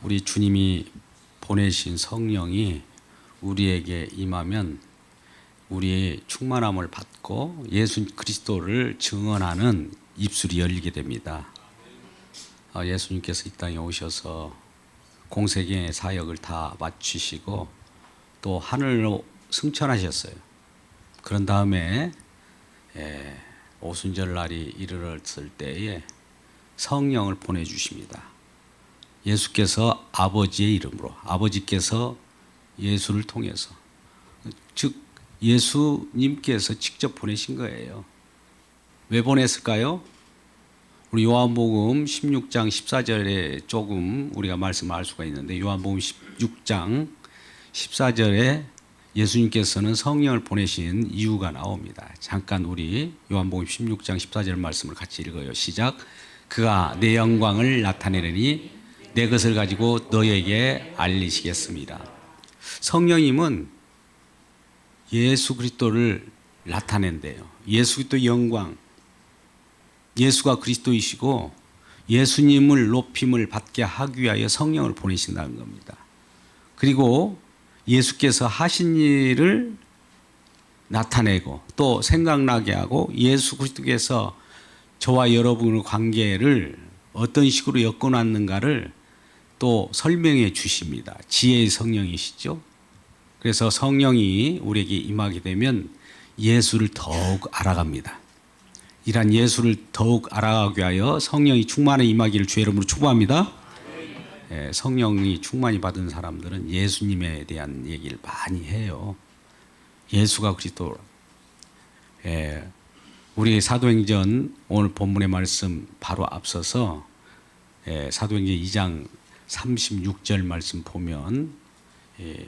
우리 주님이 보내신 성령이 우리에게 임하면 우리의 충만함을 받고 예수 그리스도를 증언하는 입술이 열리게 됩니다. 예수님께서 이 땅에 오셔서 공생애의 사역을 다 마치시고 또 하늘로 승천하셨어요. 그런 다음에 오순절날이 이르렀을 때에 성령을 보내주십니다. 예수께서 아버지의 이름으로, 아버지께서 예수를 통해서, 즉 예수님께서 직접 보내신 거예요. 왜 보냈을까요? 우리 요한복음 16장 14절에 조금 우리가 말씀을 알 수가 있는데, 요한복음 16장 14절에 예수님께서는 성령을 보내신 이유가 나옵니다. 잠깐 우리 요한복음 16장 14절 말씀을 같이 읽어요. 시작. 그가 내 영광을 나타내려니 내 것을 가지고 너에게 알리시겠습니다. 성령님은 예수 그리스도를 나타낸대요. 예수 그리스도의 영광, 예수가 그리스도이시고 예수님을 높임을 받게 하기 위하여 성령을 보내신다는 겁니다. 그리고 예수께서 하신 일을 나타내고 또 생각나게 하고 예수 그리스도께서 저와 여러분의 관계를 어떤 식으로 엮어놨는가를 또 설명해 주십니다. 지혜의 성령이시죠. 그래서 성령이 우리에게 임하게 되면 예수를 더욱 알아갑니다. 이러한 예수를 더욱 알아가기 위하여 성령이 충만히 임하기를 주의 이름으로 축복합니다. 성령이 충만히 받은 사람들은 예수님에 대한 얘기를 많이 해요. 예수가 그리스도. 우리 사도행전 오늘 본문의 말씀 바로 앞서서 사도행전 2장 36절 말씀 보면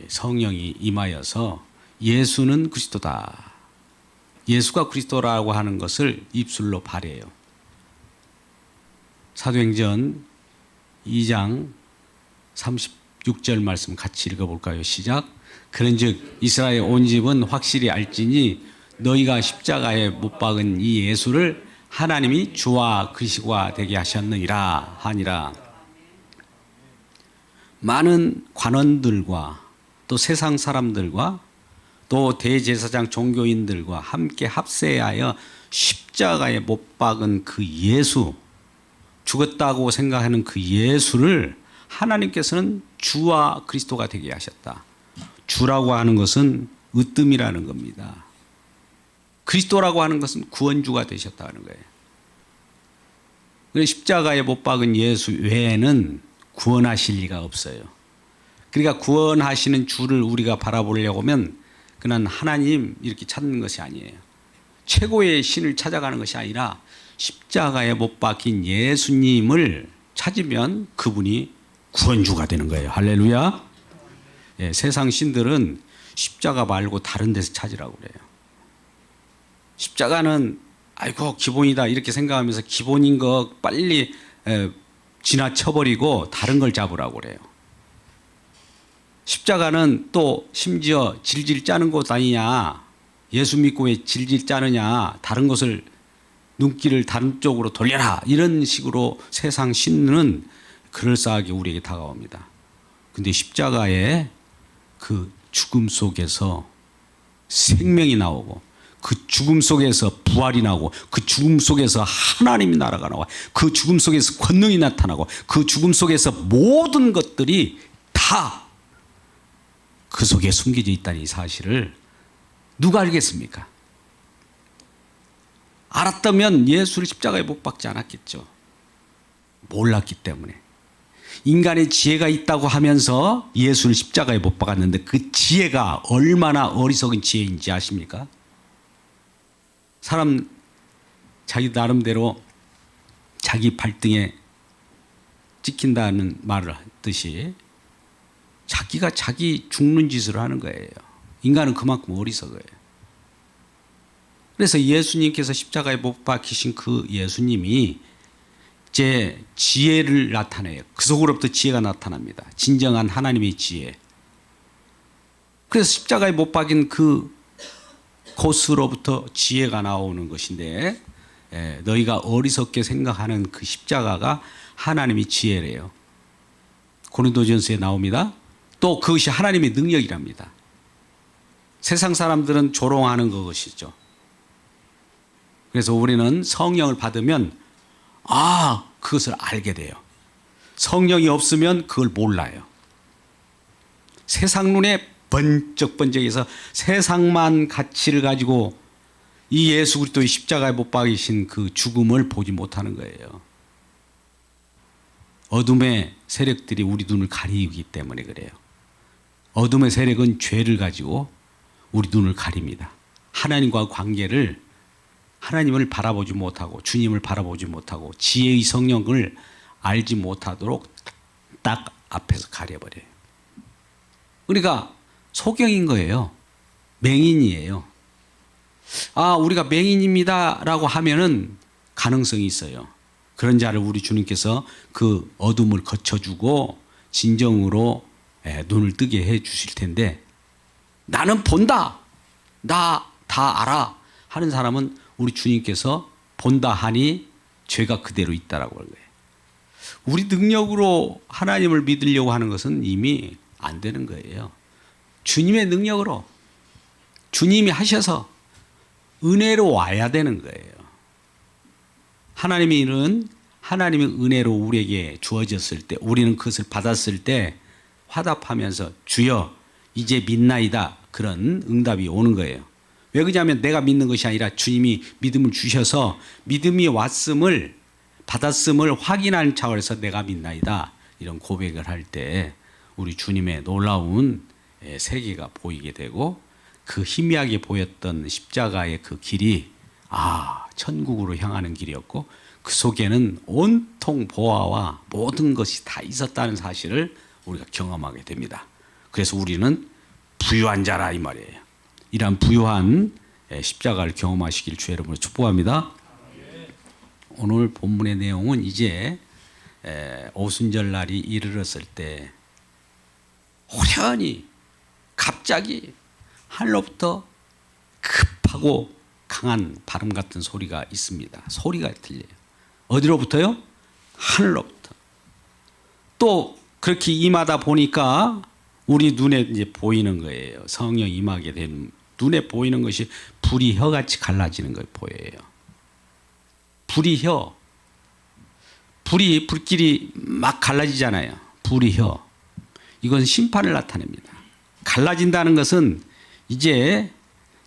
성령이 임하여서 예수는 그리스도다, 예수가 그리스도라고 하는 것을 입술로 발해요. 사도행전 2장 36절 말씀 같이 읽어볼까요? 시작. 그런즉 이스라엘 온 집은 확실히 알지니 너희가 십자가에 못 박은 이 예수를 하나님이 주와 그리스도가 되게 하셨느니라 하니라. 많은 관원들과 또 세상 사람들과 또 대제사장 종교인들과 함께 합세하여 십자가에 못 박은 그 예수, 죽었다고 생각하는 그 예수를 하나님께서는 주와 그리스도가 되게 하셨다. 주라고 하는 것은 으뜸이라는 겁니다. 그리스도라고 하는 것은 구원주가 되셨다는 거예요. 십자가에 못 박은 예수 외에는 구원하실 리가 없어요. 그러니까 구원하시는 주를 우리가 바라보려고 하면 그는 하나님 이렇게 찾는 것이 아니에요. 최고의 신을 찾아가는 것이 아니라 십자가에 못 박힌 예수님을 찾으면 그분이 구원주가 되는 거예요. 할렐루야. 세상 신들은 십자가 말고 다른 데서 찾으라고 그래요. 십자가는 아이고 기본이다 이렇게 생각하면서 기본인 거 빨리 지나쳐버리고 다른 걸 잡으라고 그래요. 십자가는 또 심지어 질질 짜는 곳 아니냐, 예수 믿고 왜 질질 짜느냐, 다른 것을 눈길을 다른 쪽으로 돌려라, 이런 식으로 세상 신은 그럴싸하게 우리에게 다가옵니다. 근데 십자가의 그 죽음 속에서 생명이 나오고 그 죽음 속에서 부활이 나오고 그 죽음 속에서 하나님이 나라가 나와, 그 죽음 속에서 권능이 나타나고 그 죽음 속에서 모든 것들이 다 그 속에 숨겨져 있다는 이 사실을 누가 알겠습니까? 알았다면 예수를 십자가에 못 박지 않았겠죠. 몰랐기 때문에. 인간의 지혜가 있다고 하면서 예수를 십자가에 못 박았는데 그 지혜가 얼마나 어리석은 지혜인지 아십니까? 사람 자기 나름대로 자기 발등에 찍힌다는 말을 하듯이 자기가 자기 죽는 짓을 하는 거예요. 인간은 그만큼 어리석어요. 그래서 예수님께서 십자가에 못 박히신 그 예수님이 제 지혜를 나타내요. 그 속으로부터 지혜가 나타납니다. 진정한 하나님의 지혜. 그래서 십자가에 못 박인 그 곳으로부터 지혜가 나오는 것인데, 너희가 어리석게 생각하는 그 십자가가 하나님의 지혜래요. 고린도전서에 나옵니다. 또 그것이 하나님의 능력이랍니다. 세상 사람들은 조롱하는 것이죠. 그래서 우리는 성령을 받으면 그것을 알게 돼요. 성령이 없으면 그걸 몰라요. 세상 눈에 번쩍번쩍해서 세상만 가치를 가지고 이 예수 그리스도의 십자가에 못 박이신 그 죽음을 보지 못하는 거예요. 어둠의 세력들이 우리 눈을 가리기 때문에 그래요. 어둠의 세력은 죄를 가지고 우리 눈을 가립니다. 하나님과 관계를, 하나님을 바라보지 못하고 주님을 바라보지 못하고 지혜의 성령을 알지 못하도록 딱 앞에서 가려버려요. 그러니까 소경인 거예요. 맹인이에요. 우리가 맹인입니다 라고 하면은 가능성이 있어요. 그런 자를 우리 주님께서 그 어둠을 거쳐주고 진정으로 눈을 뜨게 해 주실 텐데, 나는 본다, 나 다 알아 하는 사람은 우리 주님께서 본다 하니 죄가 그대로 있다라고 하는 거예요. 우리 능력으로 하나님을 믿으려고 하는 것은 이미 안 되는 거예요. 주님의 능력으로, 주님이 하셔서 은혜로 와야 되는 거예요. 하나님의 하나님의 은혜로 우리에게 주어졌을 때, 우리는 그것을 받았을 때 화답하면서 주여 이제 믿나이다, 그런 응답이 오는 거예요. 왜 그러냐면 내가 믿는 것이 아니라 주님이 믿음을 주셔서 믿음이 왔음을, 받았음을 확인하는 차원에서 내가 믿나이다, 이런 고백을 할 때 우리 주님의 놀라운 세계가 보이게 되고, 그 희미하게 보였던 십자가의 그 길이 천국으로 향하는 길이었고, 그 속에는 온통 보화와 모든 것이 다 있었다는 사실을 우리가 경험하게 됩니다. 그래서 우리는 부유한 자라 이 말이에요. 이러한 부유한 십자가를 경험하시길 주의 이름으로 축복합니다. 오늘 본문의 내용은 이제 오순절 날이 이르렀을 때 호련히 갑자기 하늘로부터 급하고 강한 바람 같은 소리가 있습니다. 소리가 들려요. 어디로부터요? 하늘로부터. 또 그렇게 임하다 보니까 우리 눈에 이제 보이는 거예요. 성령 임하게 된 눈에 보이는 것이 불이 혀같이 갈라지는 걸 보여요. 불이 혀. 불길이 막 갈라지잖아요. 불이 혀. 이건 심판을 나타냅니다. 갈라진다는 것은 이제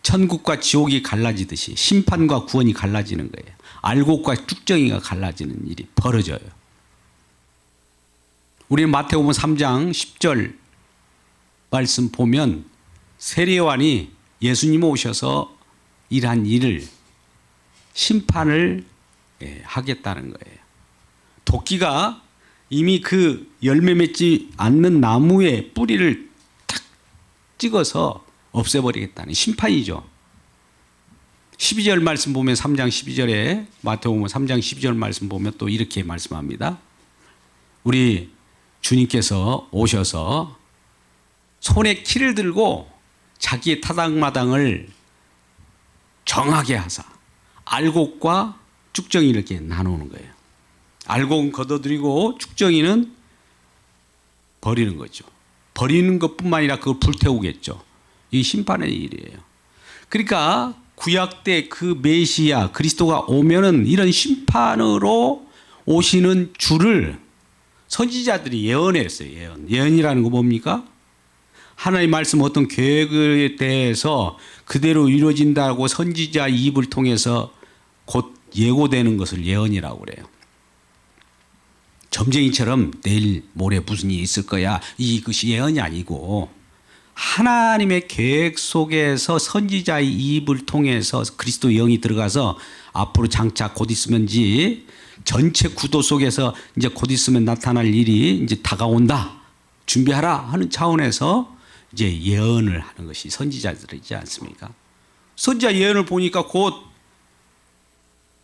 천국과 지옥이 갈라지듯이 심판과 구원이 갈라지는 거예요. 알곡과 쭉정이가 갈라지는 일이 벌어져요. 우리는 마태복음 3장 10절 말씀 보면 세례요한이 예수님 오셔서 일한 일을, 심판을 하겠다는 거예요. 도끼가 이미 그 열매 맺지 않는 나무의 뿌리를 탁 찍어서 없애버리겠다는 심판이죠. 12절 말씀 보면 3장 12절에 마태복음 3장 12절 말씀 보면 또 이렇게 말씀합니다. 우리 주님께서 오셔서 손에 키를 들고 자기의 타당마당을 정하게 하사 알곡과 쭉정이를 이렇게 나누는 거예요. 알곡은 걷어들이고 쭉정이는 버리는 거죠. 버리는 것뿐만 아니라 그걸 불태우겠죠. 이 심판의 일이에요. 그러니까 구약 때 그 메시아 그리스도가 오면은 이런 심판으로 오시는 줄을 선지자들이 예언했어요. 예언이라는 거 뭡니까? 하나님 말씀 어떤 계획에 대해서 그대로 이루어진다고 선지자 입을 통해서 곧 예고되는 것을 예언이라고 그래요. 점쟁이처럼 내일 모레 무슨 일이 있을 거야, 이것이 예언이 아니고 하나님의 계획 속에서 선지자의 입을 통해서 그리스도의 영이 들어가서 앞으로 장차 곧 있으면지 전체 구도 속에서 이제 곧 있으면 나타날 일이 이제 다가온다, 준비하라 하는 차원에서 이제 예언을 하는 것이 선지자들이지 않습니까? 선지자 예언을 보니까 곧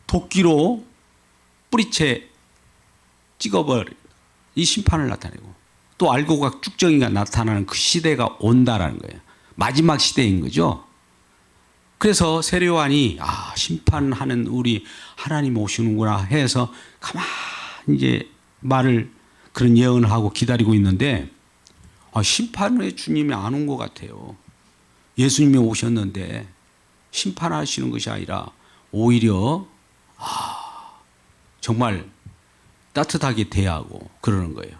도끼로 뿌리채 찍어버린 이 심판을 나타내고, 또 알곡과 쭉정이가 나타나는 그 시대가 온다라는 거예요. 마지막 시대인 거죠. 그래서 세례요한이 심판하는 우리 하나님 오시는구나 해서 가만히 이제 말을 그런 예언을 하고 기다리고 있는데 심판의 주님이 안 온 것 같아요. 예수님이 오셨는데 심판하시는 것이 아니라 오히려 정말 따뜻하게 대하고 그러는 거예요.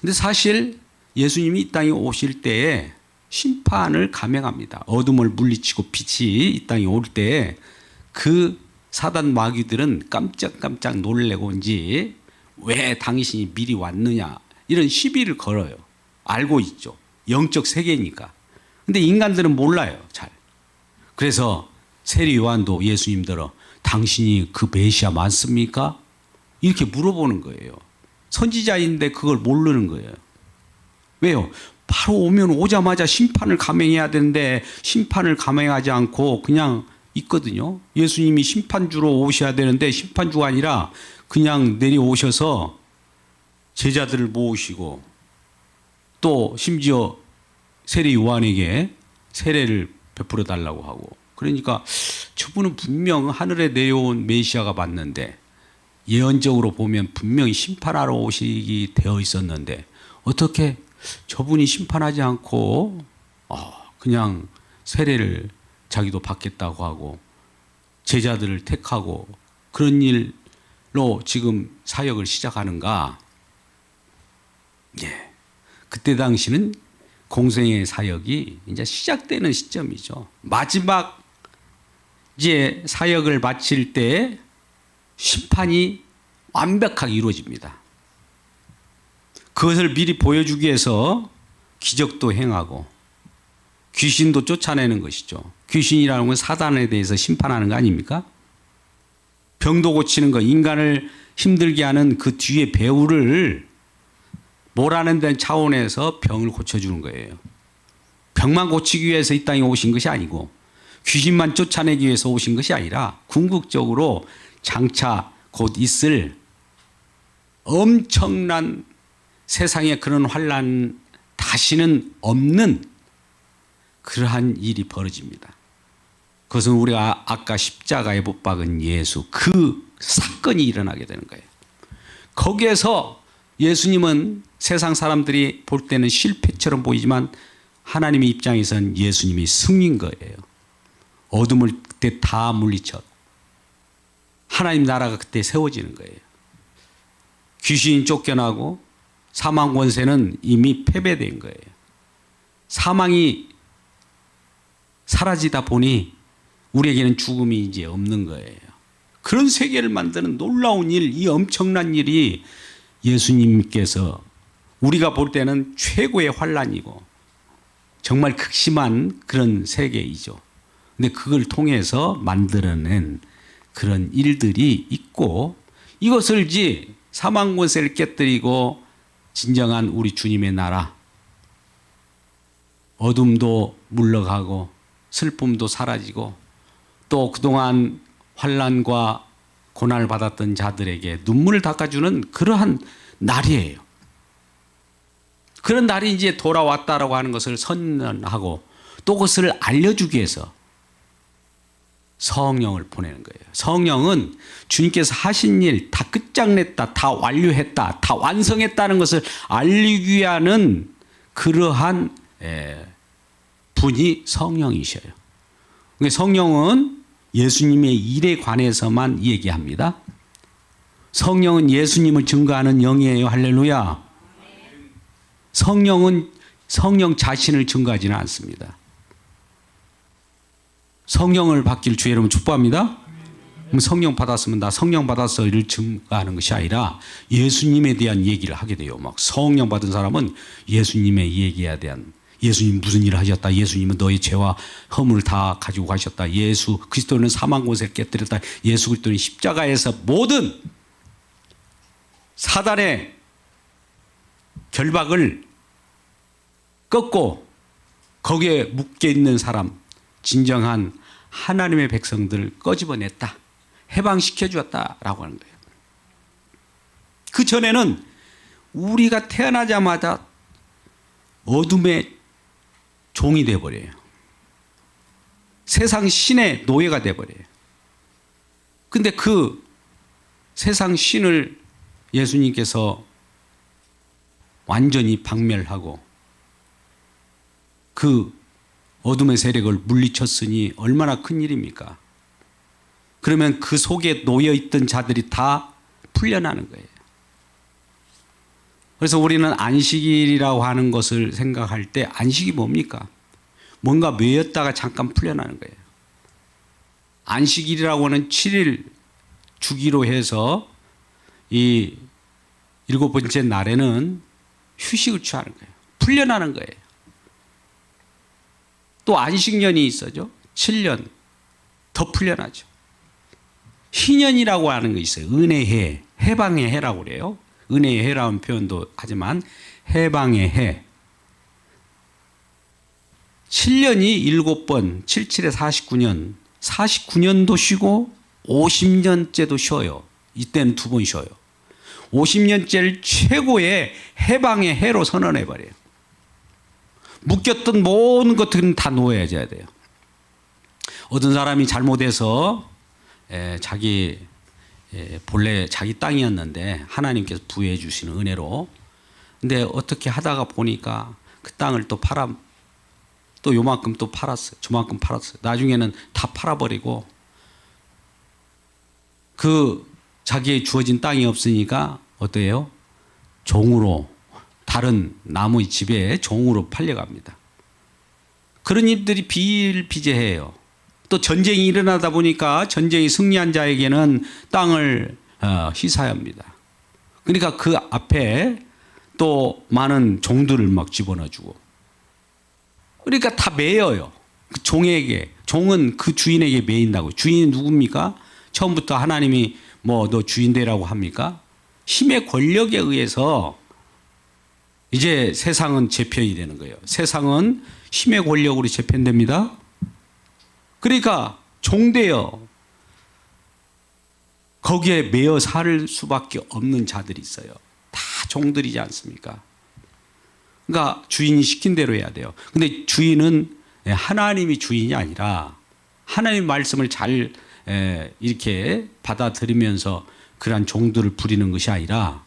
근데 사실 예수님이 이 땅에 오실 때에 심판을 감행합니다. 어둠을 물리치고 빛이 이 땅에 올 때 그 사단 마귀들은 깜짝깜짝 놀래고인지 왜 당신이 미리 왔느냐 이런 시비를 걸어요. 알고 있죠. 영적 세계니까. 근데 인간들은 몰라요. 잘. 그래서 세리 요한도 예수님들어 당신이 그 메시아 맞습니까? 이렇게 물어보는 거예요. 선지자인데 그걸 모르는 거예요. 왜요? 바로 오자마자 심판을 감행해야 되는데 심판을 감행하지 않고 그냥 있거든요. 예수님이 심판주로 오셔야 되는데 심판주가 아니라 그냥 내려오셔서 제자들을 모으시고 또 심지어 세례 요한에게 세례를 베풀어 달라고 하고 그러니까 저분은 분명 하늘에 내려온 메시아가 맞는데 예언적으로 보면 분명히 심판하러 오시기 되어 있었는데 어떻게 저분이 심판하지 않고 그냥 세례를 자기도 받겠다고 하고 제자들을 택하고 그런 일로 지금 사역을 시작하는가? 예. 그때 당시는 공생의 사역이 이제 시작되는 시점이죠. 마지막 이제 사역을 마칠 때 심판이 완벽하게 이루어집니다. 그것을 미리 보여주기 위해서 기적도 행하고 귀신도 쫓아내는 것이죠. 귀신이라는 건 사단에 대해서 심판하는 거 아닙니까? 병도 고치는 거, 인간을 힘들게 하는 그 뒤에 배후를 몰아낸 데는 차원에서 병을 고쳐주는 거예요. 병만 고치기 위해서 이 땅에 오신 것이 아니고 귀신만 쫓아내기 위해서 오신 것이 아니라 궁극적으로 장차 곧 있을 엄청난 세상에 그런 환난 다시는 없는 그러한 일이 벌어집니다. 그것은 우리가 아까 십자가에 못 박은 예수 그 사건이 일어나게 되는 거예요. 거기에서 예수님은 세상 사람들이 볼 때는 실패처럼 보이지만 하나님의 입장에서는 예수님이 승리인 거예요. 어둠을 그때 다 물리쳐 하나님 나라가 그때 세워지는 거예요. 귀신이 쫓겨나고 사망 권세는 이미 패배된 거예요. 사망이 사라지다 보니 우리에게는 죽음이 이제 없는 거예요. 그런 세계를 만드는 놀라운 일, 이 엄청난 일이 예수님께서 우리가 볼 때는 최고의 환난이고 정말 극심한 그런 세계이죠. 근데 그걸 통해서 만들어낸 그런 일들이 있고 이것을 이제 사망 권세를 깨뜨리고 진정한 우리 주님의 나라 어둠도 물러가고 슬픔도 사라지고 또 그동안 환난과 고난을 받았던 자들에게 눈물을 닦아주는 그러한 날이에요. 그런 날이 이제 돌아왔다라고 하는 것을 선언하고 또 그것을 알려주기 위해서 성령을 보내는 거예요. 성령은 주님께서 하신 일 다 끝장냈다, 다 완료했다, 다 완성했다는 것을 알리기 위한 그러한 분이 성령이셔요. 성령은 예수님의 일에 관해서만 얘기합니다. 성령은 예수님을 증거하는 영이에요. 할렐루야. 성령은 성령 자신을 증거하지는 않습니다. 성령을 받길 주 여러분 축복합니다. 그럼 성령 받았으면 나 성령 받아서 이를 증거하는 것이 아니라 예수님에 대한 얘기를 하게 돼요. 막 성령 받은 사람은 예수님의 얘기에 대한 예수님 무슨 일을 하셨다. 예수님은 너의 죄와 허물을 다 가지고 가셨다. 예수 그리스도는 사망 권세를 깨뜨렸다. 예수 그리스도는 십자가에서 모든 사단의 결박을 꺾고 거기에 묶여 있는 사람 진정한 하나님의 백성들을 꺼집어냈다. 해방시켜 주었다라고 하는 거예요. 그 전에는 우리가 태어나자마자 어둠의 종이 되어버려요. 세상 신의 노예가 되어버려요. 근데 그 세상 신을 예수님께서 완전히 박멸하고 그 어둠의 세력을 물리쳤으니 얼마나 큰 일입니까? 그러면 그 속에 놓여있던 자들이 다 풀려나는 거예요. 그래서 우리는 안식일이라고 하는 것을 생각할 때 안식이 뭡니까? 뭔가 매였다가 잠깐 풀려나는 거예요. 안식일이라고 하는 7일 주기로 해서 이 7번째 날에는 휴식을 취하는 거예요. 풀려나는 거예요. 또 안식년이 있어죠. 7년 더 풀려나죠. 희년이라고 하는 거 있어요. 은혜의 해, 해방의 해라고 그래요. 은혜의 해라는 표현도 하지만 해방의 해. 7년이 7번, 77에 49년. 49년도 쉬고 50년째도 쉬어요. 이때는 2번 쉬어요. 50년째를 최고의 해방의 해로 선언해버려요. 묶였던 모든 것들은 다 놓아져야 돼요. 어떤 사람이 잘못해서 자기 본래 자기 땅이었는데 하나님께서 부여해 주시는 은혜로, 근데 어떻게 하다가 보니까 그 땅을 또 또 요만큼 또 팔았어요. 저만큼 팔았어요. 나중에는 다 팔아버리고 그 자기의 주어진 땅이 없으니까 어때요? 종으로, 다른 남의 집에 종으로 팔려갑니다. 그런 일들이 비일비재해요. 또 전쟁이 일어나다 보니까 전쟁이 승리한 자에게는 땅을 희사합니다. 그러니까 그 앞에 또 많은 종들을 막 집어넣어주고, 그러니까 다 매여요. 그 종에게. 종은 그 주인에게 매인다고. 주인이 누굽니까? 처음부터 하나님이 뭐 너 주인 되라고 합니까? 힘의 권력에 의해서 이제 세상은 재편이 되는 거예요. 세상은 힘의 권력으로 재편됩니다. 그러니까 종되어 거기에 매여 살 수밖에 없는 자들이 있어요. 다 종들이지 않습니까? 그러니까 주인이 시킨 대로 해야 돼요. 근데 주인은 하나님이 주인이 아니라 하나님 말씀을 잘 이렇게 받아들이면서 그러한 종들을 부리는 것이 아니라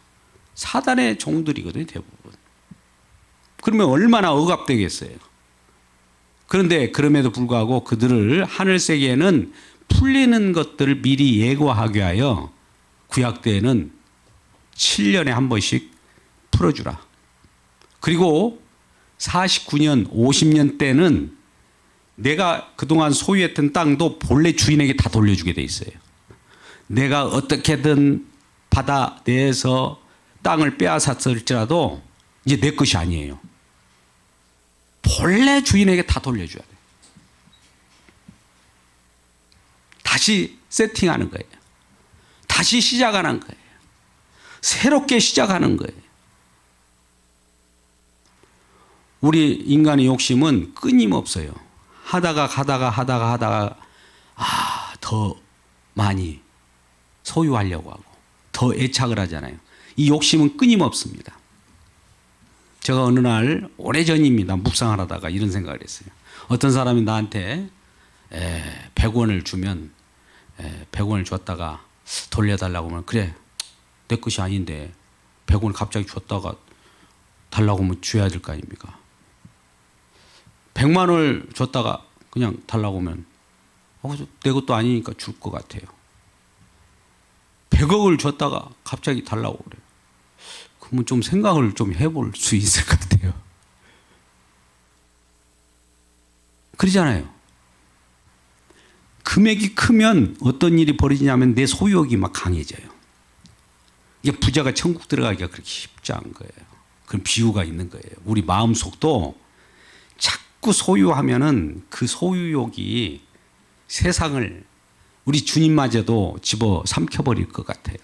사단의 종들이거든요, 대부분. 그러면 얼마나 억압되겠어요. 그런데 그럼에도 불구하고 그들을 하늘 세계에는 풀리는 것들을 미리 예고하게 하여 구약 때에는 7년에 한 번씩 풀어주라. 그리고 49년, 50년 때는 내가 그동안 소유했던 땅도 본래 주인에게 다 돌려주게 돼 있어요. 내가 어떻게든 받아내서 땅을 빼앗았을지라도 이제 내 것이 아니에요. 본래 주인에게 다 돌려줘야 돼요. 다시 세팅하는 거예요. 다시 시작하는 거예요. 새롭게 시작하는 거예요. 우리 인간의 욕심은 끊임없어요. 하다가 더 많이 소유하려고 하고 더 애착을 하잖아요. 이 욕심은 끊임없습니다. 제가 어느 날 오래전입니다. 묵상을 하다가 이런 생각을 했어요. 어떤 사람이 나한테 100원을 주면 100원을 줬다가 돌려달라고 하면, 그래 내 것이 아닌데 100원을 갑자기 줬다가 달라고 하면 줘야 될 거 아닙니까? 100만 원을 줬다가 그냥 달라고 하면 내 것도 아니니까 줄 것 같아요. 100억을 줬다가 갑자기 달라고 그래요. 그러면 좀 생각을 좀 해볼 수 있을 것 같아요. 그러잖아요. 금액이 크면 어떤 일이 벌어지냐면 내 소유욕이 막 강해져요. 이게 부자가 천국 들어가기가 그렇게 쉽지 않은 거예요. 그런 비유가 있는 거예요. 우리 마음속도 자꾸 소유하면은 그 소유욕이 세상을, 우리 주님마저도 집어 삼켜버릴 것 같아요.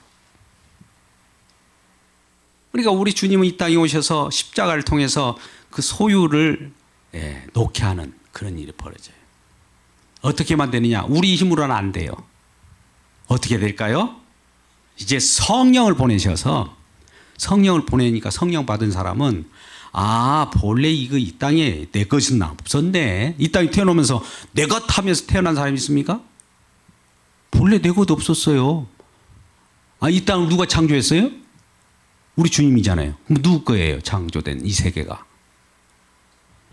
그러니까 우리 주님은 이 땅에 오셔서 십자가를 통해서 그 소유를 놓게 하는 그런 일이 벌어져요. 어떻게만 되느냐? 우리 힘으로는 안 돼요. 어떻게 될까요? 이제 성령을 보내셔서, 성령을 보내니까 성령 받은 사람은 본래 이거 이 땅에 내 것은 없었네. 이 땅에 태어나면서 내 것 하면서 태어난 사람이 있습니까? 본래 내 것 없었어요. 이 땅을 누가 창조했어요? 우리 주님이잖아요. 그럼 누구 거예요? 창조된 이 세계가.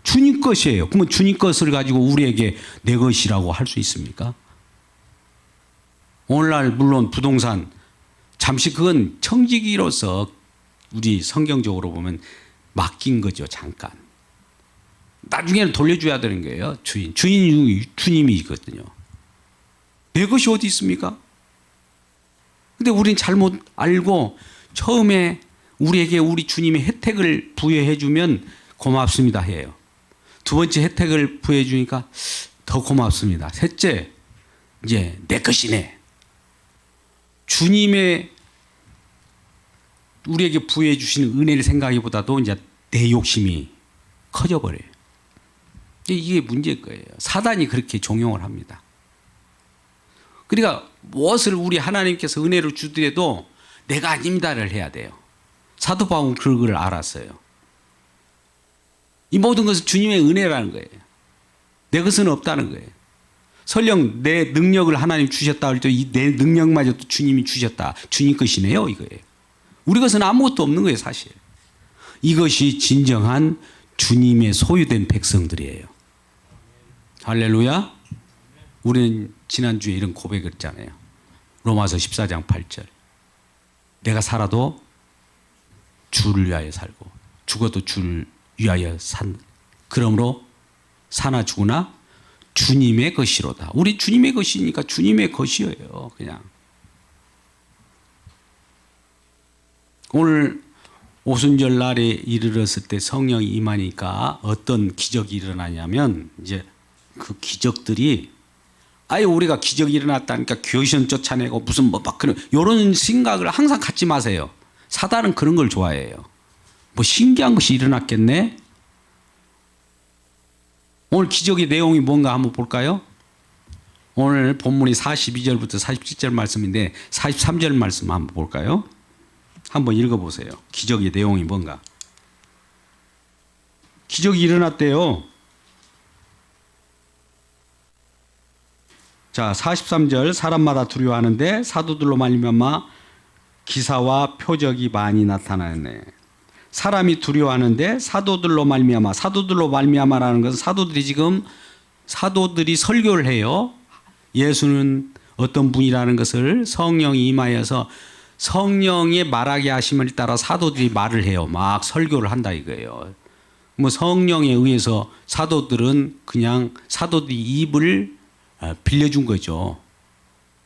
주님 것이에요. 그러면 주님 것을 가지고 우리에게 내 것이라고 할 수 있습니까? 오늘날 물론 부동산 잠시 그건 청지기로서 우리 성경적으로 보면 맡긴 거죠. 잠깐. 나중에는 돌려줘야 되는 거예요. 주인이 주님이거든요. 내 것이 어디 있습니까? 근데 우린 잘못 알고 처음에 우리에게 우리 주님의 혜택을 부여해 주면 고맙습니다 해요. 두 번째 혜택을 부여해 주니까 더 고맙습니다. 셋째, 이제 내 것이네. 주님의 우리에게 부여해 주시는 은혜를 생각하기보다도 이제 내 욕심이 커져 버려요. 이게 문제일 거예요. 사단이 그렇게 종용을 합니다. 그러니까 무엇을 우리 하나님께서 은혜를 주더라도 내가 아닙니다를 해야 돼요. 사도 바울은 그걸 알았어요. 이 모든 것은 주님의 은혜라는 거예요. 내 것은 없다는 거예요. 설령 내 능력을 하나님 주셨다 할 때 이 내 능력마저도 주님이 주셨다. 주님 것이네요 이거예요. 우리 것은 아무것도 없는 거예요 사실. 이것이 진정한 주님의 소유된 백성들이에요. 할렐루야. 우리는 지난주에 이런 고백을 했잖아요. 로마서 14장 8절. 내가 살아도 주를 위하여 살고 죽어도 주를 위하여 산. 그러므로 사나 죽으나 주님의 것이로다. 우리 주님의 것이니까 주님의 것이에요. 그냥. 오늘 오순절 날에 이르렀을 때 성령이 임하니까 어떤 기적이 일어나냐면 이제 그 기적들이 아예 우리가 기적이 일어났다니까 귀신 쫓아내고 무슨 막 그런 이런 생각을 항상 갖지 마세요. 사단은 그런 걸 좋아해요. 뭐 신기한 것이 일어났겠네. 오늘 기적의 내용이 뭔가 한번 볼까요? 오늘 본문이 42절부터 47절 말씀인데 43절 말씀 한번 볼까요? 한번 읽어보세요. 기적의 내용이 뭔가. 기적이 일어났대요. 자, 43절 사람마다 두려워하는데 사도들로 말미암아 기사와 표적이 많이 나타나네. 사람이 두려워하는데 사도들로 말미암아라는 것은 사도들이 설교를 해요. 예수는 어떤 분이라는 것을 성령이 임하여서 성령의 말하게 하심을 따라 사도들이 말을 해요. 막 설교를 한다 이거예요. 뭐 성령에 의해서 사도들은 그냥 사도들이 입을 빌려준 거죠.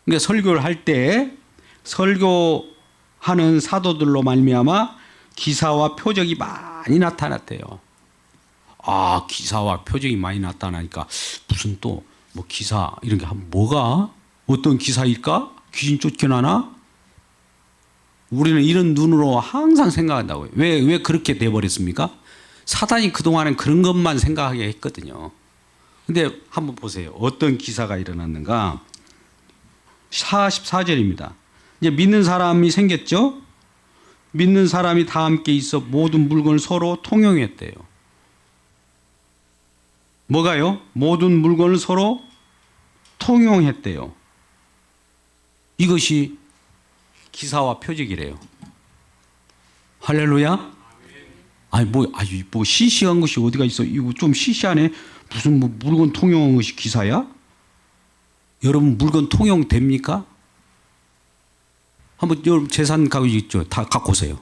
그러니까 설교를 할 때 설교하는 사도들로 말미암아 기사와 표적이 많이 나타났대요. 아, 기사와 표적이 많이 나타나니까 무슨 또 뭐 기사 이런 게 뭐가 어떤 기사일까? 귀신 쫓겨나나? 우리는 이런 눈으로 항상 생각한다고요. 왜 그렇게 돼버렸습니까? 사단이 그동안은 그런 것만 생각하게 했거든요. 근데 한번 보세요. 어떤 기사가 일어났는가? 44절입니다. 이제 믿는 사람이 생겼죠? 믿는 사람이 다 함께 있어 모든 물건을 서로 통용했대요. 뭐가요? 모든 물건을 서로 통용했대요. 이것이 기사와 표적이래요. 할렐루야? 아니 뭐 시시한 것이 어디가 있어? 이거 좀 시시하네. 무슨 뭐 물건 통용한 것이 기사야? 여러분 물건 통용 됩니까? 한번 여러분 재산 가지고 있죠. 다 갖고 오세요.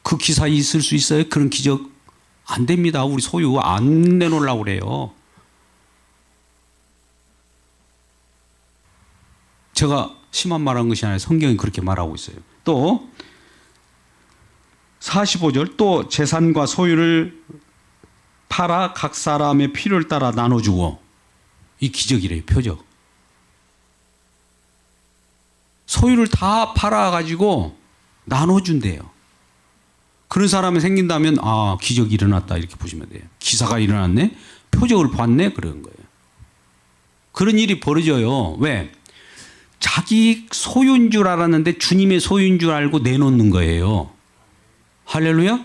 그 기사 있을 수 있어요? 그런 기적 안 됩니다. 우리 소유 안 내놓으려고 그래요. 제가 심한 말한 것이 아니라 성경이 그렇게 말하고 있어요. 또 45절 또 재산과 소유를 팔아 각 사람의 필요를 따라 나눠주고 이 기적이래요. 표적. 소유를 다 팔아가지고 나눠준대요. 그런 사람이 생긴다면 아 기적이 일어났다 이렇게 보시면 돼요. 기사가 일어났네? 표적을 봤네? 그런 거예요. 그런 일이 벌어져요. 왜? 자기 소유인 줄 알았는데 주님의 소유인 줄 알고 내놓는 거예요. 할렐루야?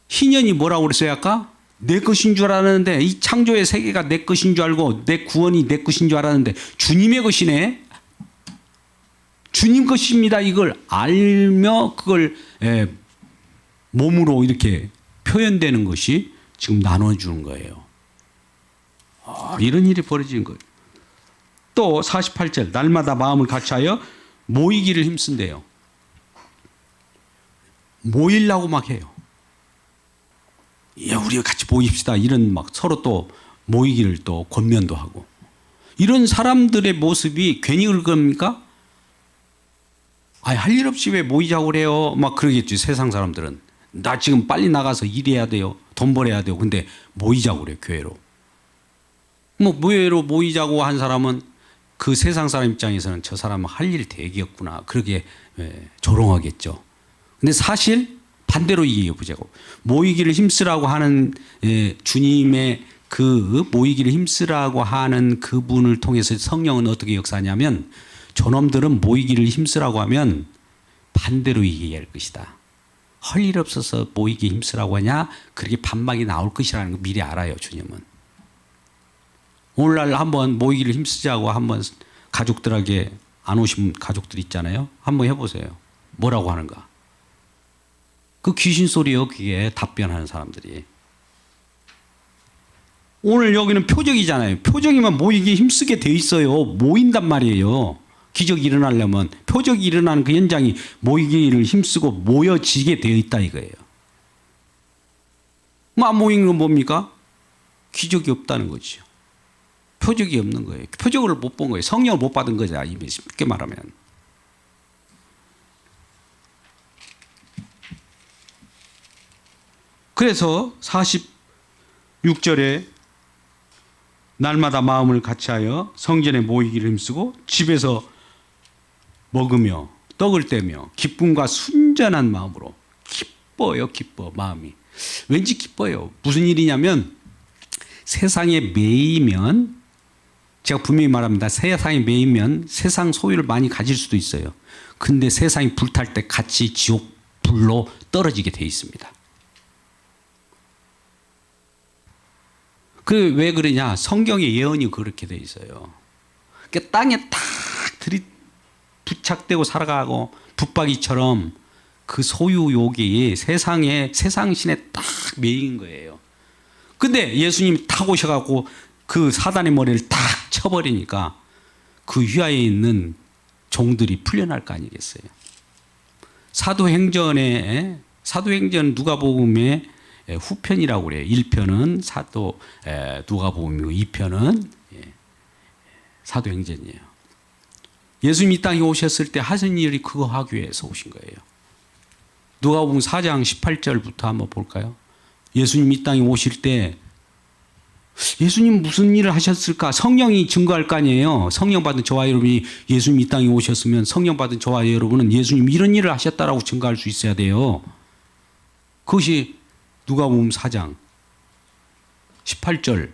희년이 뭐라고 그랬어요 아까? 내 것인 줄 알았는데 이 창조의 세계가 내 것인 줄 알고 내 구원이 내 것인 줄 알았는데 주님의 것이네. 주님 것입니다. 이걸 알며 그걸 몸으로 이렇게 표현되는 것이 지금 나눠주는 거예요. 이런 일이 벌어지는 거예요. 또 48절 날마다 마음을 같이하여 모이기를 힘쓴대요. 모이려고 막 해요. 야, 우리가 같이 모입시다. 이런 막 서로 또 모이기를 또 권면도 하고. 이런 사람들의 모습이 괜히 그럴 겁니까? 할 일 없이 왜 모이자고 그래요? 막 그러겠지, 세상 사람들은. 나 지금 빨리 나가서 일해야 돼요. 돈 벌어야 돼요. 근데 모이자고 그래요, 교회로. 뭐, 교회로 모이자고 한 사람은 그 세상 사람 입장에서는 저 사람은 할 일 대기였구나. 그러게 조롱하겠죠. 근데 사실 반대로 얘기해 보자고. 모이기를 힘쓰라고 하는 주님의 그 모이기를 힘쓰라고 하는 그분을 통해서 성령은 어떻게 역사하냐면 저놈들은 모이기를 힘쓰라고 하면 반대로 얘기할 것이다. 할 일 없어서 모이기 힘쓰라고 하냐? 그렇게 반박이 나올 것이라는 거 미리 알아요, 주님은. 오늘날 한번 모이기를 힘쓰자고 한번 가족들에게 안 오신 가족들 있잖아요. 한번 해보세요. 뭐라고 하는가? 그 귀신 소리요, 그게 답변하는 사람들이. 오늘 여기는 표적이잖아요. 표적이면 모이기 힘쓰게 돼 있어요. 모인단 말이에요. 기적이 일어나려면 표적이 일어나는 그 현장이 모이기를 힘쓰고 모여지게 되어 있다 이거예요. 뭐 안 모이는 건 뭡니까? 기적이 없다는 거죠. 표적이 없는 거예요. 표적을 못 본 거예요. 성령을 못 받은 거죠. 쉽게 말하면. 그래서 46절에 날마다 마음을 같이하여 성전에 모이기를 힘쓰고 집에서 먹으며 떡을 떼며 기쁨과 순전한 마음으로 기뻐요. 기뻐 마음이. 왠지 기뻐요. 무슨 일이냐면 세상에 매이면 제가 분명히 말합니다. 세상에 매이면 세상 소유를 많이 가질 수도 있어요. 근데 세상이 불탈 때 같이 지옥 불로 떨어지게 돼 있습니다. 그 왜 그러냐? 성경의 예언이 그렇게 돼 있어요. 그러니까 땅에 딱 부착되고 살아가고 붙박이처럼 그 소유욕이 세상 신에 딱 매인 거예요. 근데 예수님이 탁 오셔갖고 그 사단의 머리를 탁 쳐버리니까 그 휘하에 있는 종들이 풀려날 거 아니겠어요. 사도행전 누가복음의 후편이라고 그래요. 1편은 누가복음이고 2편은 사도행전이에요. 예수님이 이 땅에 오셨을 때 하신 일이 그거 하기 위해서 오신 거예요. 누가복음 4장 18절부터 한번 볼까요? 예수님이 이 땅에 오실 때 예수님 무슨 일을 하셨을까? 성령이 증거할 거 아니에요. 성령 받은 저와 여러분이 예수님 이 땅에 오셨으면 성령 받은 저와 여러분은 예수님 이런 일을 하셨다라고 증거할 수 있어야 돼요. 그것이 누가복음 4장 18절에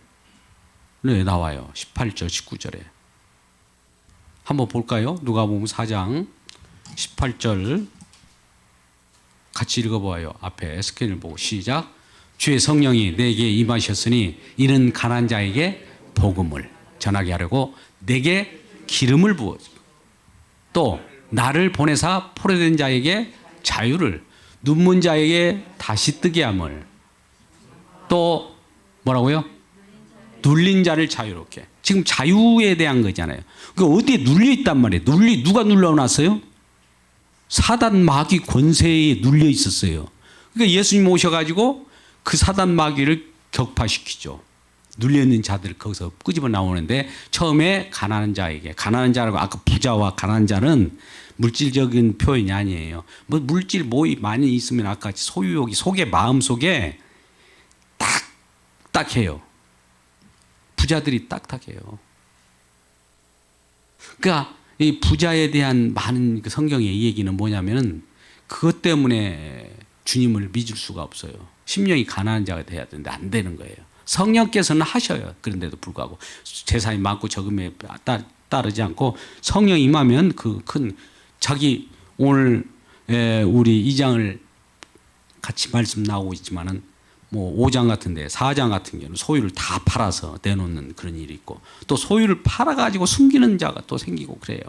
나와요. 18절 19절에. 한번 볼까요? 누가복음 4장 18절 같이 읽어보아요. 앞에 스크린을 보고 시작. 주의 성령이 내게 임하셨으니 이는 가난한 자에게 복음을 전하게 하려고 내게 기름을 부어주고 또 나를 보내사 포로된 자에게 자유를 눈먼 자에게 다시 뜨게 함을 또 뭐라고요? 눌린 자를 자유롭게. 지금 자유에 대한 거잖아요. 그 어디에 눌려 있단 말이에요. 누가 눌러놨어요? 사단 마귀 권세에 눌려 있었어요. 그러니까 예수님 오셔가지고 그 사단 마귀를 격파시키죠. 눌려 있는 자들 거기서 끄집어 나오는데 처음에 가난한 자라고 아까 부자와 가난한 자는 물질적인 표현이 아니에요. 뭐 물질 모이 많이 있으면 아까 소유욕이 마음 속에 딱딱해요. 부자들이 딱딱해요. 그러니까 이 부자에 대한 많은 그 성경의 얘기는 뭐냐면은 그것 때문에 주님을 믿을 수가 없어요. 심령이 가난한 자가 돼야 되는데 안 되는 거예요. 성령께서는 하셔요. 그런데도 불구하고 재산이 많고 적음에 따르지 않고 성령 임하면 그 큰 자기 오늘 우리 2장을 같이 말씀 나오고 있지만은 뭐 5장 같은데 4장 같은 경우는 소유를 다 팔아서 내놓는 그런 일이 있고 또 소유를 팔아가지고 숨기는 자가 또 생기고 그래요.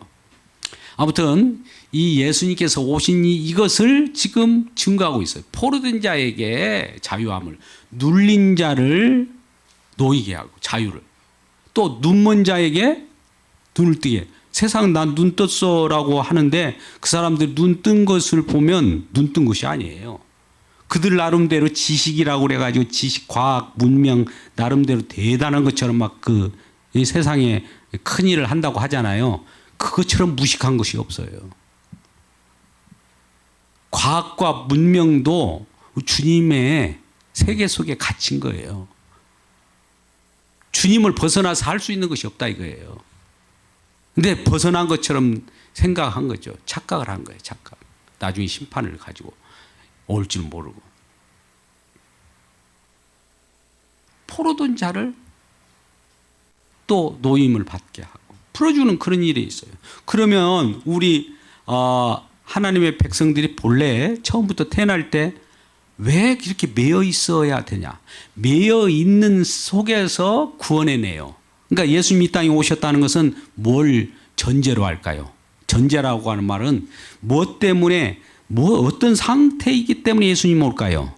아무튼 이 예수님께서 오신 이것을 지금 증거하고 있어요. 포로된 자에게 자유함을, 눌린 자를 놓이게 하고 자유를, 또 눈먼 자에게 눈을 뜨게. 세상 난 눈 떴어라고 하는데 그 사람들이 눈 뜬 것을 보면 눈 뜬 것이 아니에요. 그들 나름대로 지식이라고 그래가지고 지식, 과학, 문명 나름대로 대단한 것처럼 막 이 세상에 큰 일을 한다고 하잖아요. 그것처럼 무식한 것이 없어요. 과학과 문명도 주님의 세계 속에 갇힌 거예요. 주님을 벗어나서 할 수 있는 것이 없다 이거예요. 근데 벗어난 것처럼 생각한 거죠. 착각을 한 거예요. 착각. 나중에 심판을 가지고 올 줄 모르고. 포로된 자를 또 노임을 받게 하고 풀어주는 그런 일이 있어요. 그러면 우리 하나님의 백성들이 본래 처음부터 태어날 때 왜 이렇게 매여 있어야 되냐? 매여 있는 속에서 구원해내요. 그러니까 예수님이 이 땅에 오셨다는 것은 뭘 전제로 할까요? 전제라고 하는 말은 무엇 때문에, 어떤 상태이기 때문에 예수님이 올까요?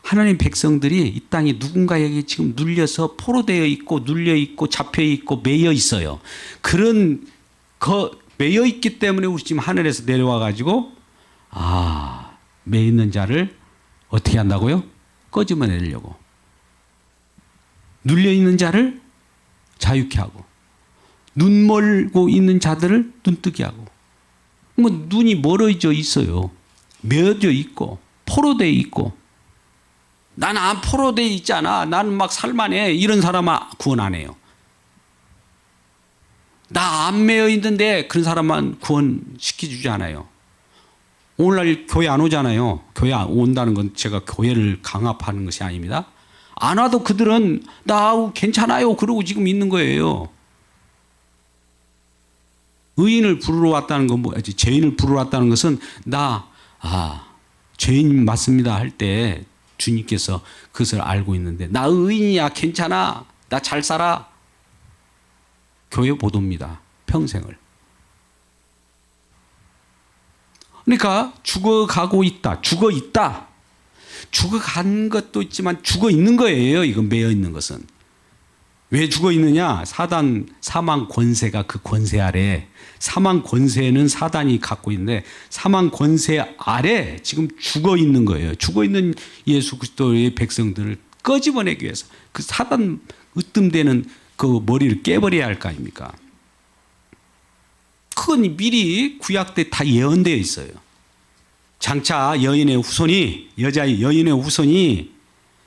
하나님 백성들이 이 땅에 누군가에게 지금 눌려서 포로되어 있고 눌려 있고 잡혀 있고 매여 있어요. 그런 매여 있기 때문에 우리 지금 하늘에서 내려와 가지고 매여 있는 자를 어떻게 한다고요? 꺼집어내려고. 눌려 있는 자를 자유케 하고, 눈 멀고 있는 자들을 눈뜨게 하고. 눈이 멀어져 있어요. 매어져 있고 포로되어 있고. 나는 안 포로되어 있잖아. 나는 막 살만해. 이런 사람은 구원 안 해요. 나 안 매여 있는데 그런 사람만 구원시켜주지 않아요. 오늘날 교회 안 오잖아요. 교회 안 온다는 건 제가 교회를 강압하는 것이 아닙니다. 안 와도 그들은 나 괜찮아요 그러고 지금 있는 거예요. 의인을 부르러 왔다는 건 뭐지? 죄인을 부르러 왔다는 것은 죄인 맞습니다 할 때 주님께서 그것을 알고 있는데 나 의인이야 괜찮아 나 잘 살아. 교회 못 옵니다. 평생을. 그러니까 죽어가고 있다. 죽어 있다. 죽어간 것도 있지만 죽어 있는 거예요. 이건 매여 있는 것은. 왜 죽어 있느냐? 사망 권세가 그 권세 아래, 사망 권세는 사단이 갖고 있는데 사망 권세 아래 지금 죽어 있는 거예요. 죽어 있는 예수 그리스도의 백성들을 꺼집어내기 위해서 그 사단 으뜸되는 그 머리를 깨버려야 할 거 아닙니까? 그건 미리 구약 때 다 예언되어 있어요. 장차 여자의 후손이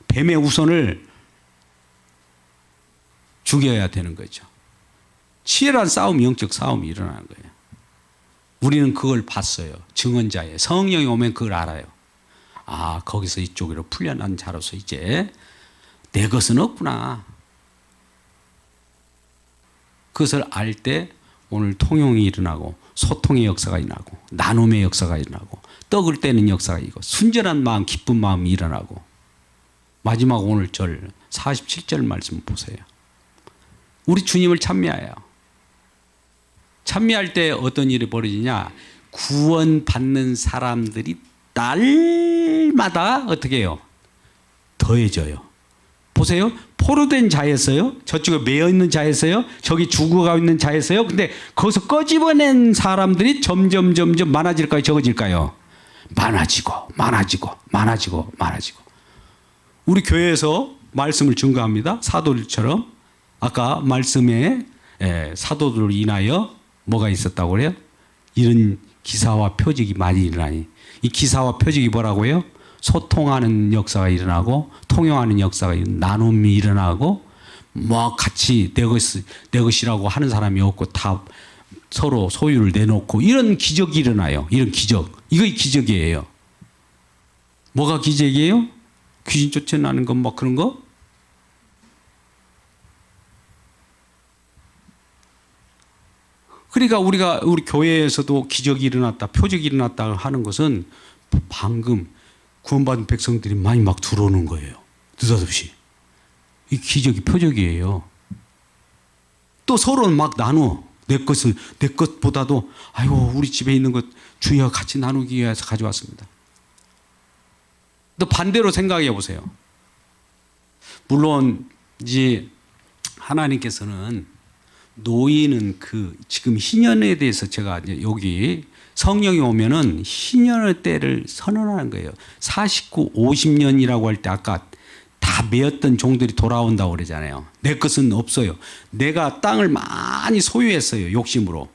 뱀의 후손을 죽여야 되는 거죠. 치열한 싸움, 영적 싸움이 일어나는 거예요. 우리는 그걸 봤어요. 증언자에 성령이 오면 그걸 알아요. 거기서 이쪽으로 풀려난 자로서 이제 내 것은 없구나. 그것을 알 때 오늘 통용이 일어나고 소통의 역사가 일어나고 나눔의 역사가 일어나고 떡을 떼는 역사가 있고 순전한 마음, 기쁜 마음이 일어나고 마지막 오늘 절 47절 말씀 보세요. 우리 주님을 찬미해요. 찬미할 때 어떤 일이 벌어지냐? 구원받는 사람들이 날마다 어떻게 해요? 더해져요. 보세요. 포로된 자였어요. 저쪽에 매여 있는 자였어요. 저기 죽어가고 있는 자였어요. 근데 거기서 꺼집어낸 사람들이 점점 많아질까요? 적어질까요? 많아지고. 우리 교회에서 말씀을 증거합니다. 사도들처럼. 아까 말씀에 사도들을 인하여 뭐가 있었다고 그래요? 이런 기사와 표적이 많이 일어나니. 이 기사와 표적이 뭐라고요? 소통하는 역사가 일어나고 통용하는 역사가 나눔이 일어나고 같이 내 것이라고 하는 사람이 없고 다 서로 소유를 내놓고 이런 기적이 일어나요. 이런 기적. 이거 기적이에요. 뭐가 기적이에요? 귀신 쫓아나는 건 그런 거? 그러니까 우리 교회에서도 기적이 일어났다, 표적이 일어났다 하는 것은 방금 구원받은 백성들이 많이 들어오는 거예요. 느닷없이. 이 기적이 표적이에요. 또 서로는 나눠. 내 것보다도 아이고 우리 집에 있는 것 주여 같이 나누기 위해서 가져왔습니다. 또 반대로 생각해 보세요. 물론 이제 하나님께서는 노인은 그 지금 희년에 대해서 제가 이제 여기 성령이 오면은 희년의 때를 선언하는 거예요. 49, 50년이라고 할 때 아까 다 메었던 종들이 돌아온다고 그러잖아요. 내 것은 없어요. 내가 땅을 많이 소유했어요. 욕심으로.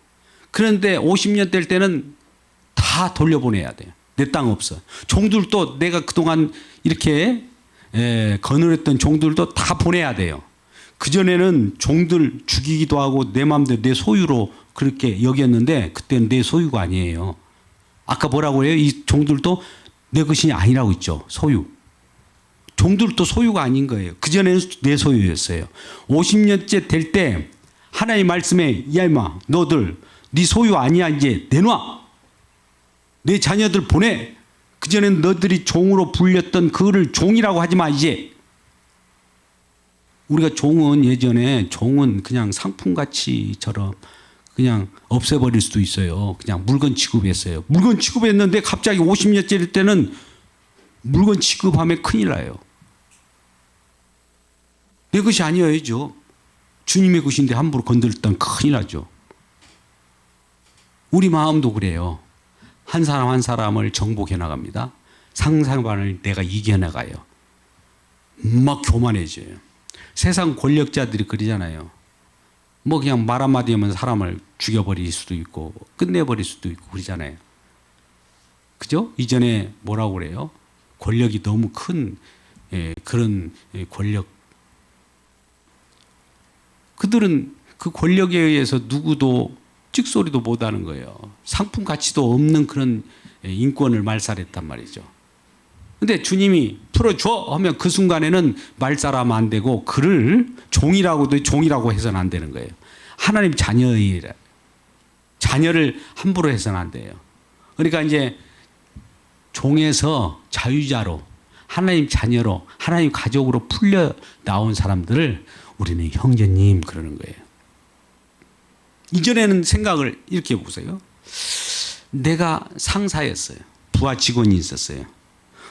그런데 50년 될 때는 다 돌려보내야 돼요. 내 땅 없어. 종들도 내가 그동안 이렇게 거느렸던 종들도 다 보내야 돼요. 그전에는 종들 죽이기도 하고 내 마음대로 내 소유로 그렇게 여겼는데 그때는 내 소유가 아니에요. 아까 뭐라고 해요? 이 종들도 내 것이 아니라고 있죠. 소유. 종들도 소유가 아닌 거예요. 그전에는 내 소유였어요. 50년째 될 때 하나님 말씀에 야 임마 너들 네 소유 아니야 이제 내놔. 내 자녀들 보내. 그전에는 너들이 종으로 불렸던 그거를 종이라고 하지 마 이제. 우리가 종은 예전에 종은 그냥 상품가치처럼 그냥 없애버릴 수도 있어요. 그냥 물건 취급했어요. 물건 취급했는데 갑자기 50년째 될 때는 물건 취급하면 큰일 나요. 내 것이 아니어야죠. 주님의 것인데 함부로 건드렸다면 큰일 나죠. 우리 마음도 그래요. 한 사람 한 사람을 정복해 나갑니다. 상대방을 내가 이겨나가요. 막 교만해져요. 세상 권력자들이 그러잖아요. 뭐 그냥 말 한마디 하면 사람을 죽여버릴 수도 있고 끝내버릴 수도 있고 그러잖아요. 그죠? 이전에 뭐라고 그래요? 권력이 너무 큰 그런 권력. 그들은 그 권력에 의해서 누구도 찍소리도 못하는 거예요. 상품 가치도 없는 그런 인권을 말살했단 말이죠. 근데 주님이 풀어줘 하면 그 순간에는 말살하면 안 되고 그를 종이라고 해서는 안 되는 거예요. 하나님 자녀를 함부로 해서는 안 돼요. 그러니까 이제 종에서 자유자로 하나님 자녀로 하나님 가족으로 풀려 나온 사람들을 우리는 형제님 그러는 거예요. 이전에는 생각을 이렇게 해보세요. 내가 상사였어요. 부하 직원이 있었어요.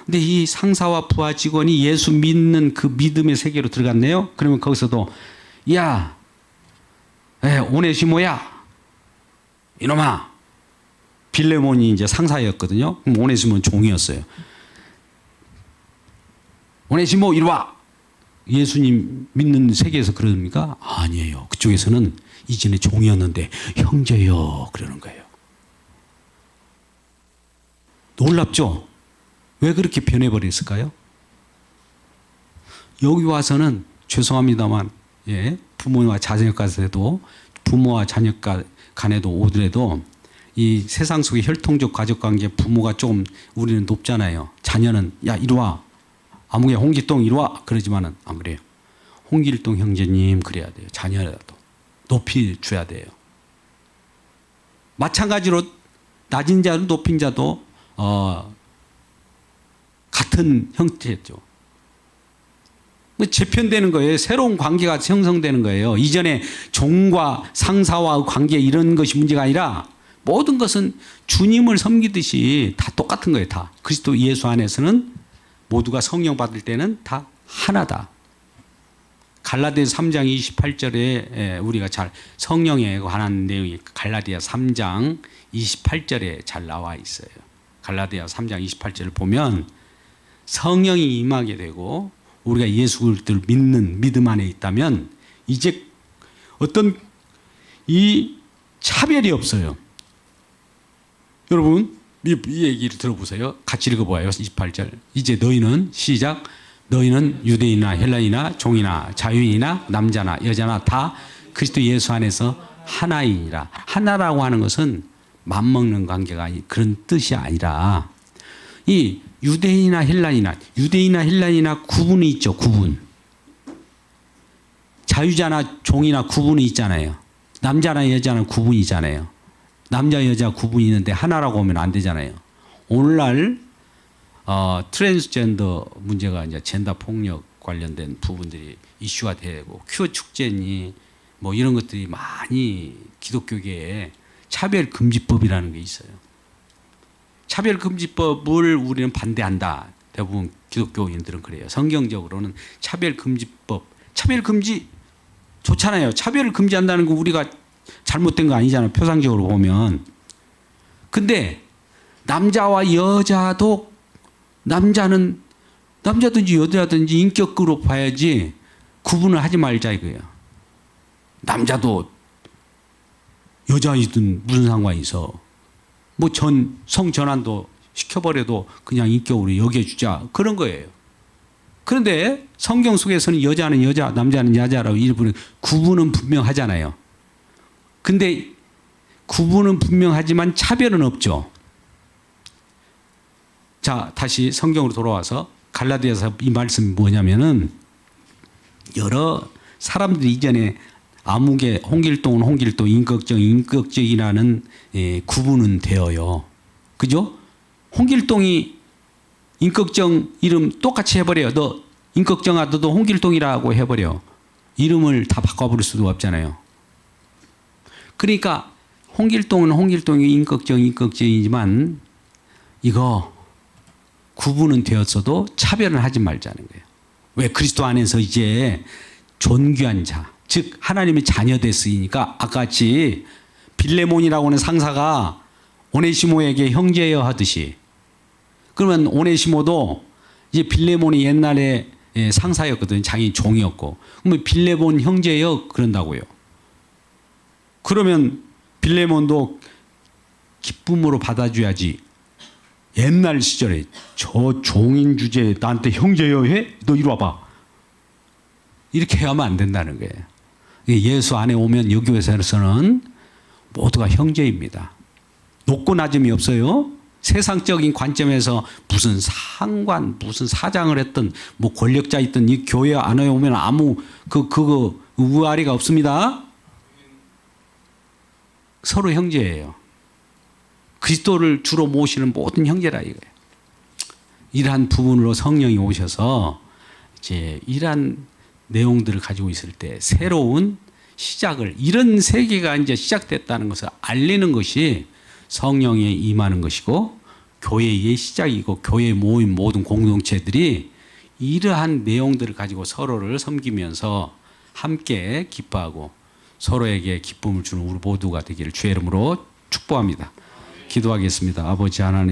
근데 이 상사와 부하 직원이 예수 믿는 그 믿음의 세계로 들어갔네요. 그러면 거기서도 야, 오네시모야, 이놈아. 빌레몬이 이제 상사였거든요. 그럼 오네시모는 종이었어요. 오네시모 이리 와. 예수님 믿는 세계에서 그럽니까? 아니에요. 그쪽에서는 이전에 종이었는데 형제요 그러는 거예요. 놀랍죠? 왜 그렇게 변해버렸을까요? 여기 와서는 죄송합니다만 부모와 자녀 간에도 부모와 자녀 간에도 오더라도 이 세상 속의 혈통적 가족관계 부모가 조금 우리는 높잖아요. 자녀는 야 이리 와. 아무개 홍길동 이리 와. 그러지만은 안 그래요. 홍길동 형제님 그래야 돼요. 자녀라도 높이 줘야 돼요. 마찬가지로 낮은 자도 높인 자도 같은 형태였죠. 재편되는 거예요. 새로운 관계가 형성되는 거예요. 이전에 종과 상사와 관계 이런 것이 문제가 아니라 모든 것은 주님을 섬기듯이 다 똑같은 거예요. 다. 그리스도 예수 안에서는 모두가 성령 받을 때는 다 하나다. 갈라디아 3장 28절에 우리가 잘 성령에 관한 내용이 갈라디아 3장 28절에 잘 나와 있어요. 갈라디아 3장 28절을 보면 성령이 임하게 되고 우리가 예수 그리스도를 믿는 믿음 안에 있다면 이제 어떤 이 차별이 없어요. 여러분 이 얘기를 들어보세요. 같이 읽어봐요. 28절. 이제 너희는 시작. 너희는 유대인이나 헬라인이나 종이나 자유인이나 남자나 여자나 다 그리스도 예수 안에서 하나이니라. 하나라고 하는 것은 맞먹는 관계가 그런 뜻이 아니라 이 유대인이나 헬라인이나 구분이 있죠. 구분. 자유자나 종이나 구분이 있잖아요. 남자나 여자나 구분이 있잖아요. 남자 여자 구분이 있는데 하나라고 하면 안 되잖아요. 오늘날 트랜스젠더 문제가 이제 젠더 폭력 관련된 부분들이 이슈가 되고 큐어 축제니 뭐 이런 것들이 많이 기독교계에 차별금지법이라는 게 있어요. 차별금지법을 우리는 반대한다. 대부분 기독교인들은 그래요. 성경적으로는 차별금지법, 차별금지 좋잖아요. 차별을 금지한다는 거 우리가 잘못된 거 아니잖아요. 표상적으로 보면. 근데 남자와 여자도 남자든지 여자든지 인격으로 봐야지 구분을 하지 말자 이거예요. 남자도 여자이든 무슨 상관이 있어. 뭐 성전환도 시켜버려도 그냥 인격으로 여겨주자. 그런 거예요. 그런데 성경 속에서는 여자는 여자, 남자는 여자라고 일부러 구분은 분명하잖아요. 근데 구분은 분명하지만 차별은 없죠. 자, 다시 성경으로 돌아와서 갈라디아서 이 말씀이 뭐냐면은 여러 사람들이 이전에 아무개 홍길동은 홍길동, 인격적이라는 구분은 되어요. 그죠? 홍길동이 인격정 이름 똑같이 해버려요. 너 인격정아 너도 홍길동이라고 해버려. 이름을 다 바꿔버릴 수도 없잖아요. 그러니까 홍길동은 홍길동이 인격정이지만 이거 구분은 되었어도 차별은 하지 말자는 거예요. 왜? 그리스도 안에서 이제 존귀한 자, 즉 하나님의 자녀 됐으니까 아까 같이 빌레몬이라고 하는 상사가 오네시모에게 형제여 하듯이 그러면 오네시모도 이제 빌레몬이 옛날에 상사였거든요. 자기 종이었고 그러면 빌레몬 형제여 그런다고요. 그러면 빌레몬도 기쁨으로 받아줘야지. 옛날 시절에 저 종인 주제에 나한테 형제여 해? 너 이리 와봐. 이렇게 하면 안 된다는 거예요. 예수 안에 오면 여기 교회에서는 모두가 형제입니다. 높고 낮음이 없어요. 세상적인 관점에서 무슨 상관, 무슨 사장을 했든 뭐 권력자 있든 이 교회 안에 오면 아무 그거 우아리가 없습니다. 서로 형제예요. 그리스도를 주로 모시는 모든 형제라 이거예요. 이러한 부분으로 성령이 오셔서 이제 이러한 내용들을 가지고 있을 때 새로운 시작을 이런 세계가 이제 시작됐다는 것을 알리는 것이 성령에 임하는 것이고 교회의 시작이고 교회 모임 모든 공동체들이 이러한 내용들을 가지고 서로를 섬기면서 함께 기뻐하고 서로에게 기쁨을 주는 우리 모두가 되기를 주의 이름으로 축복합니다. 기도하겠습니다. 아버지 하나님.